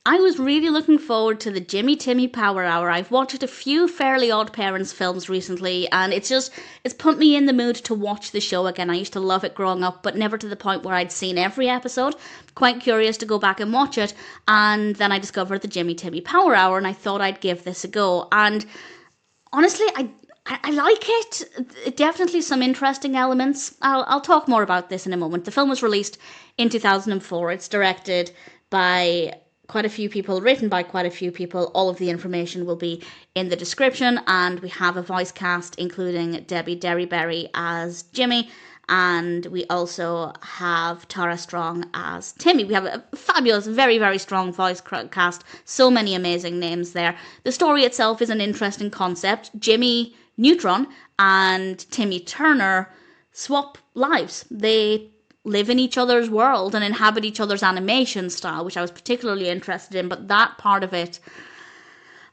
I was really looking forward to the Jimmy Timmy Power Hour. I've watched a few Fairly Odd Parents films recently, and it's put me in the mood to watch the show again. I used to love it growing up, but never to the point where I'd seen every episode. Quite curious to go back and watch it, and then I discovered the Jimmy Timmy Power Hour, and I thought I'd give this a go. And honestly, I like it. Definitely some interesting elements. I'll talk more about this in a moment. The film was released in 2004. It's directed by quite a few people, written by quite a few people. All of the information will be in the description, and we have a voice cast including Debi Derryberry as Jimmy, and we also have Tara Strong as Timmy. We have a fabulous, very, very strong voice cast. So many amazing names there. The story itself is an interesting concept. Jimmy Neutron and Timmy Turner swap lives. They live in each other's world and inhabit each other's animation style, which I was particularly interested in, but that part of it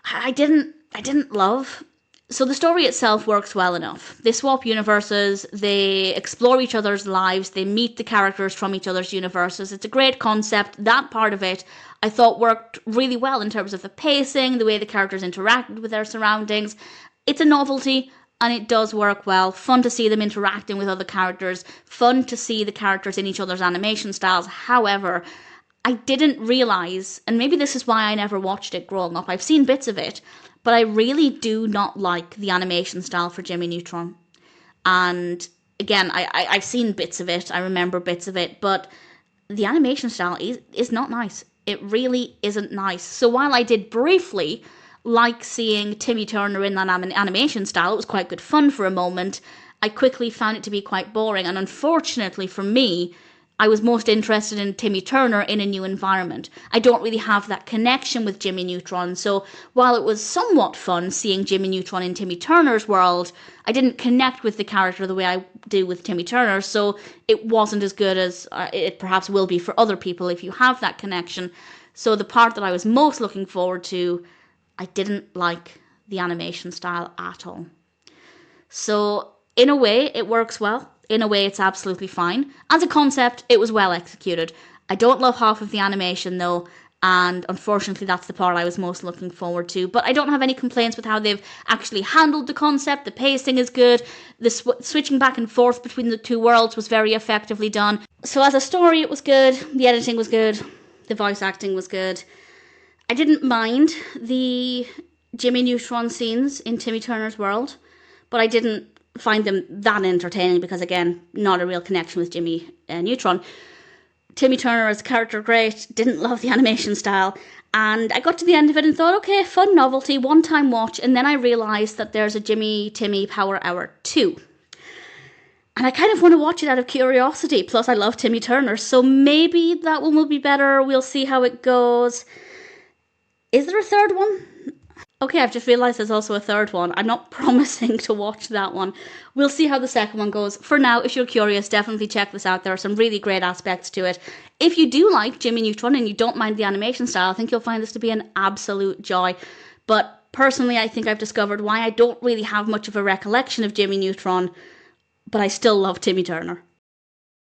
I didn't love. So the story itself works well enough. They swap universes, they explore each other's lives, they meet the characters from each other's universes. It's a great concept. That part of it I thought worked really well in terms of the pacing, the way the characters interacted with their surroundings. It's a novelty, and it does work well. Fun to see them interacting with other characters. Fun to see the characters in each other's animation styles. However, I didn't realise, and maybe this is why I never watched it growing up. I've seen bits of it, but I really do not like the animation style for Jimmy Neutron. And again, I've seen bits of it. I remember bits of it, but the animation style is not nice. It really isn't nice. So while I did briefly like seeing Timmy Turner in that animation style, it was quite good fun for a moment, I quickly found it to be quite boring, and unfortunately for me, I was most interested in Timmy Turner in a new environment. I don't really have that connection with Jimmy Neutron, so while it was somewhat fun seeing Jimmy Neutron in Timmy Turner's world, I didn't connect with the character the way I do with Timmy Turner, so it wasn't as good as it perhaps will be for other people if you have that connection. So the part that I was most looking forward to, I didn't like the animation style at all. So in a way, it works well. In a way, it's absolutely fine. As a concept, it was well executed. I don't love half of the animation though, and unfortunately that's the part I was most looking forward to. But I don't have any complaints with how they've actually handled the concept. The pacing is good. The switching back and forth between the two worlds was very effectively done. So as a story, it was good. The editing was good. The voice acting was good. I didn't mind the Jimmy Neutron scenes in Timmy Turner's world, but I didn't find them that entertaining because, again, not a real connection with Jimmy Neutron. Timmy Turner as a character, great. Didn't love the animation style. And I got to the end of it and thought, okay, fun novelty, one-time watch. And then I realised that there's a Jimmy Timmy Power Hour 2. And I kind of want to watch it out of curiosity. Plus, I love Timmy Turner, so maybe that one will be better. We'll see how it goes. Is there a third one? Okay, I've just realised there's also a third one. I'm not promising to watch that one. We'll see how the second one goes. For now, if you're curious, definitely check this out. There are some really great aspects to it. If you do like Jimmy Neutron and you don't mind the animation style, I think you'll find this to be an absolute joy. But personally, I think I've discovered why I don't really have much of a recollection of Jimmy Neutron, but I still love Timmy Turner.